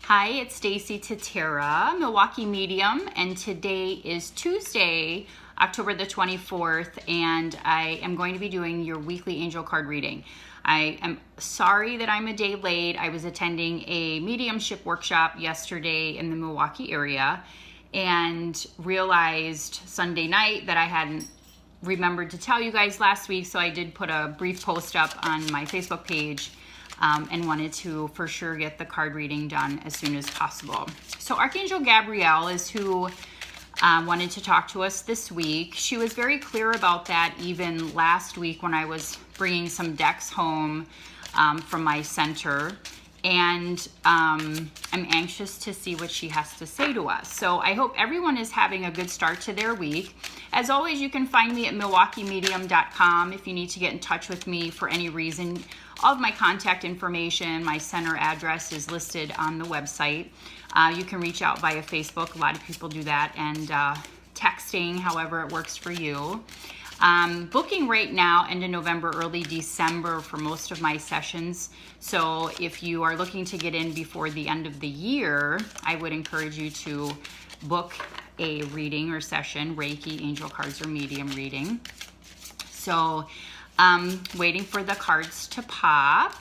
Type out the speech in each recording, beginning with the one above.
Hi, it's Stacie Tatera, Milwaukee Medium, and today is Tuesday, October the 24th, and I am going to be doing your weekly angel card reading. I am sorry that I'm a day late. I was attending a mediumship workshop yesterday in the Milwaukee area and realized Sunday night that I hadn't remembered to tell you guys last week, so I did put a brief post up on my Facebook page and wanted to for sure get the card reading done as soon as possible. So Archangel Gabrielle is who wanted to talk to us this week. She was very clear about that even last week when I was bringing some decks home from my center. And I'm anxious to see what she has to say to us. So I hope everyone is having a good start to their week. As always, you can find me at MilwaukeeMedium.com if you need to get in touch with me for any reason. All of my contact information, my center address is listed on the website. You can reach out via Facebook. A lot of people do that, and texting, however it works for you. Booking right now, end of November, early December for most of my sessions. So if you are looking to get in before the end of the year, I would encourage you to book a reading or session, Reiki, angel cards, or medium reading. So waiting for the cards to pop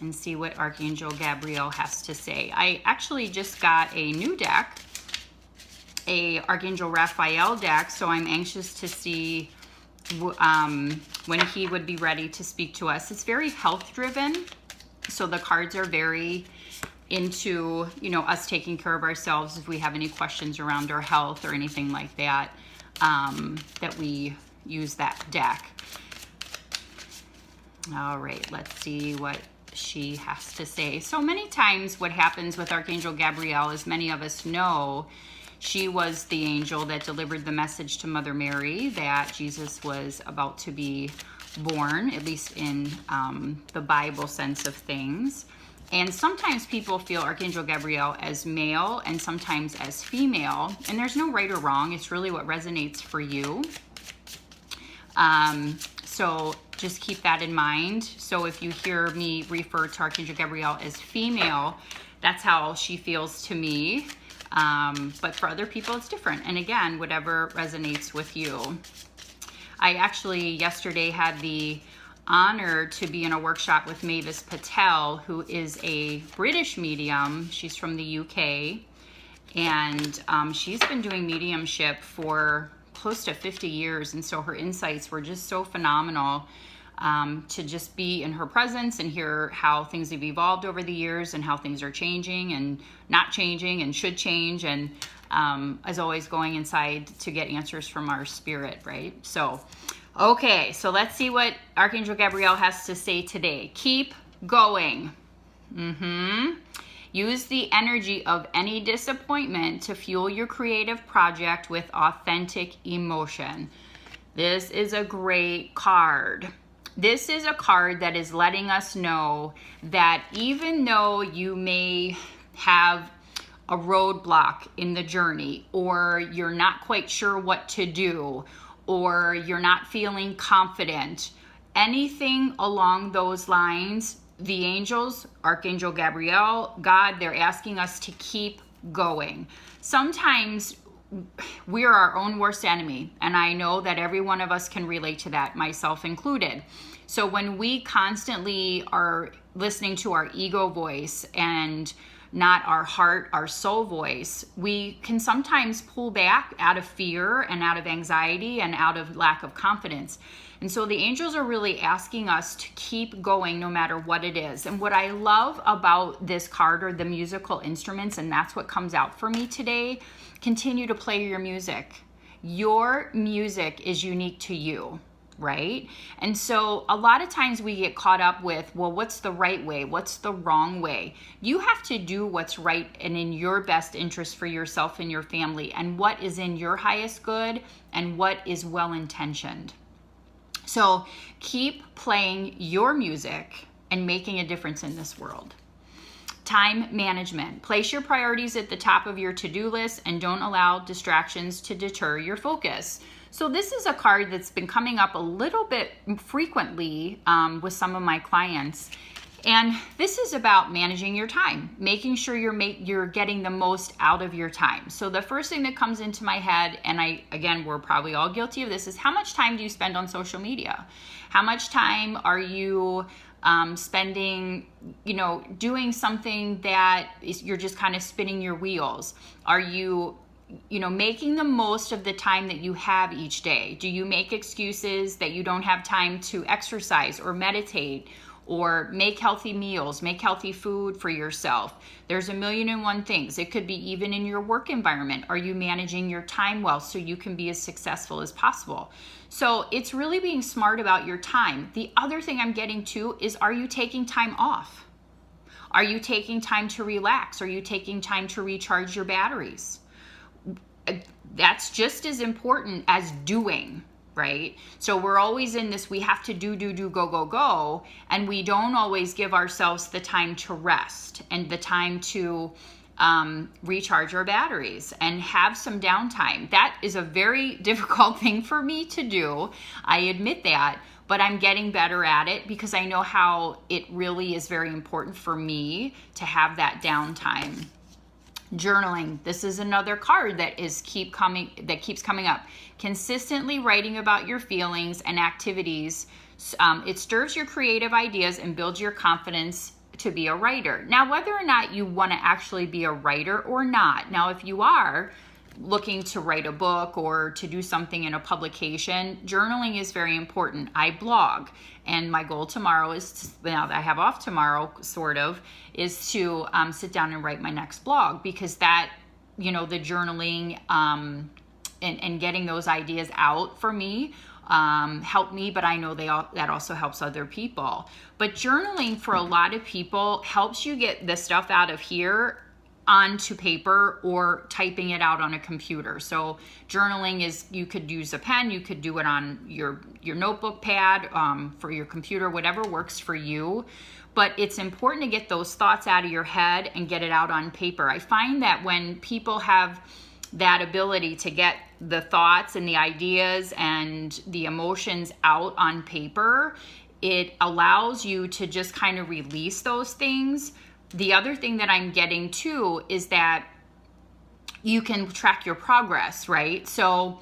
and see what Archangel Gabrielle has to say. I actually just got a new deck, a Archangel Raphael deck, so I'm anxious to see when he would be ready to speak to us. It's very health driven, so the cards are very into, us taking care of ourselves if we have any questions around our health or anything like that, that we use that deck. All right, let's see what she has to say. So many times what happens with Archangel Gabrielle, as many of us know, she was the angel that delivered the message to Mother Mary that Jesus was about to be born, at least in the Bible sense of things. And sometimes people feel Archangel Gabrielle as male and sometimes as female, and there's no right or wrong. It's really what resonates for you. So just keep that in mind. So if you hear me refer to Archangel Gabrielle as female, that's how she feels to me. But for other people, it's different. And again, whatever resonates with you. I actually yesterday had the honor to be in a workshop with Mavis Patel, who is a British medium. She's from the UK. And she's been doing mediumship for close to 50 years. And so her insights were just so phenomenal. To just be in her presence and hear how things have evolved over the years and how things are changing and not changing and should change, and as always going inside to get answers from our spirit, right? So, okay, so let's see what Archangel Gabrielle has to say today. Keep going. Use the energy of any disappointment to fuel your creative project with authentic emotion. This is a great card. This is a card that is letting us know that even though you may have a roadblock in the journey, or you're not quite sure what to do, or you're not feeling confident, anything along those lines, the angels, Archangel Gabrielle, God, they're asking us to keep going. Sometimes we are our own worst enemy, and I know that every one of us can relate to that, myself included. So when we constantly are listening to our ego voice and not our heart, our soul voice, we can sometimes pull back out of fear and out of anxiety and out of lack of confidence. And so the angels are really asking us to keep going no matter what it is. And what I love about this card are the musical instruments, and that's what comes out for me today. Continue to play your music. Your music is unique to you, right? And so a lot of times we get caught up with, well, what's the right way? What's the wrong way? You have to do what's right and in your best interest for yourself and your family, and what is in your highest good and what is well-intentioned. So keep playing your music and making a difference in this world. Time management. Place your priorities at the top of your to-do list and don't allow distractions to deter your focus. So this is a card that's been coming up a little bit frequently with some of my clients. And this is about managing your time, making sure you're getting the most out of your time. So the first thing that comes into my head, and again, we're probably all guilty of this, is how much time do you spend on social media? How much time are you spending, doing something that you're just kind of spinning your wheels? Are you making the most of the time that you have each day? Do you make excuses that you don't have time to exercise or meditate or make healthy meals, make healthy food for yourself? There's 1,000,001 things. It could be even in your work environment. Are you managing your time well so you can be as successful as possible? So it's really being smart about your time. The other thing I'm getting to is, are you taking time off? Are you taking time to relax? Are you taking time to recharge your batteries? That's just as important as doing, right? So we're always in this, we have to do, go, and we don't always give ourselves the time to rest and the time to recharge our batteries and have some downtime. That is a very difficult thing for me to do. I admit that, but I'm getting better at it because I know how it really is very important for me to have that downtime. Journaling. This is another card that keeps coming up. Consistently writing about your feelings and activities. It stirs your creative ideas and builds your confidence to be a writer. Now, whether or not you want to actually be a writer or not. Now, if you are looking to write a book or to do something in a publication, journaling is very important. I blog, and my goal tomorrow is, now that I have off tomorrow, is to sit down and write my next blog, because that, the journaling and getting those ideas out for me help me, but I know that also helps other people. But journaling for a lot of people helps you get the stuff out of here onto paper or typing it out on a computer. So journaling is, you could use a pen, you could do it on your notebook pad, for your computer, whatever works for you. But it's important to get those thoughts out of your head and get it out on paper. I find that when people have that ability to get the thoughts and the ideas and the emotions out on paper, it allows you to just kind of release those things. The other thing that I'm getting to is that you can track your progress, right? So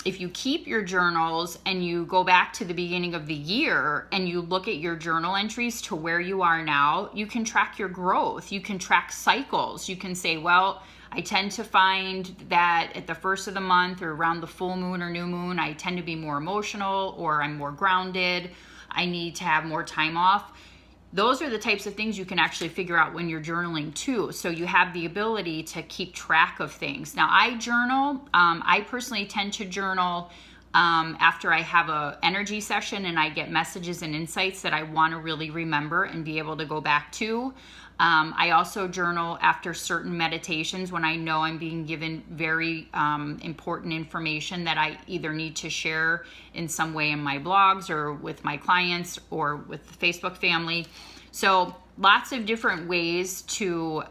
if you keep your journals and you go back to the beginning of the year and you look at your journal entries to where you are now, you can track your growth. You can track cycles. You can say, well, I tend to find that at the first of the month or around the full moon or new moon, I tend to be more emotional, or I'm more grounded. I need to have more time off. Those are the types of things you can actually figure out when you're journaling too. So you have the ability to keep track of things. Now, I journal. I personally tend to journal after I have a energy session and I get messages and insights that I want to really remember and be able to go back to. I also journal after certain meditations when I know I'm being given very important information that I either need to share in some way in my blogs or with my clients or with the Facebook family. So lots of different ways to,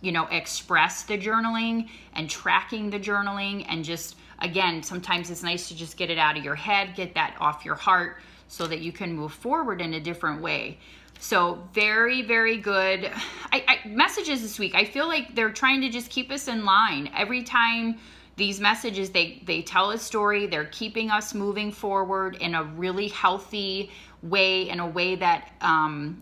express the journaling and tracking the journaling. And just, again, sometimes it's nice to just get it out of your head, get that off your heart so that you can move forward in a different way. So very, very good messages this week. I feel like they're trying to just keep us in line. Every time these messages, they tell a story. They're keeping us moving forward in a really healthy way, in a way that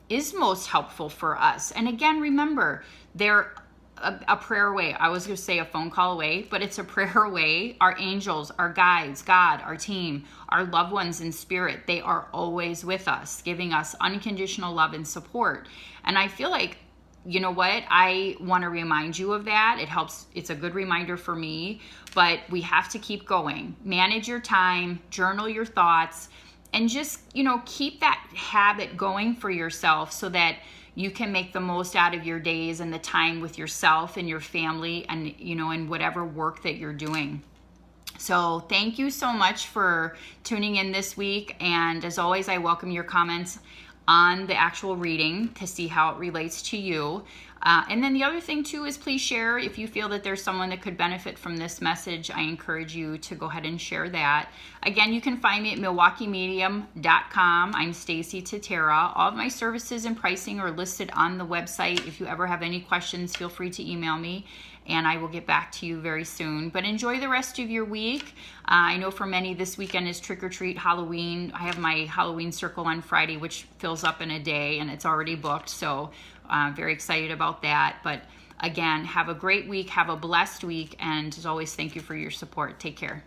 is most helpful for us. And again, remember, they're a prayer away. I was going to say a phone call away, but it's a prayer away. Our angels, our guides, God, our team, our loved ones in spirit, they are always with us, giving us unconditional love and support. And I feel like, you know what? I want to remind you of that. It helps. It's a good reminder for me, but we have to keep going. Manage your time, journal your thoughts, and just, keep that habit going for yourself so that you can make the most out of your days and the time with yourself and your family and, in whatever work that you're doing. So thank you so much for tuning in this week. And as always, I welcome your comments on the actual reading to see how it relates to you. And then the other thing too is please share if you feel that there's someone that could benefit from this message. I encourage you to go ahead and share that. Again, you can find me at milwaukeemedium.com. I'm Stacie Tatera. All of my services and pricing are listed on the website. If you ever have any questions, feel free to email me and I will get back to you very soon. But enjoy the rest of your week. I know for many this weekend is trick or treat Halloween. I have my Halloween circle on Friday, which fills up in a day and it's already booked. So I'm very excited about that. But again, have a great week, have a blessed week, and as always, thank you for your support. Take care.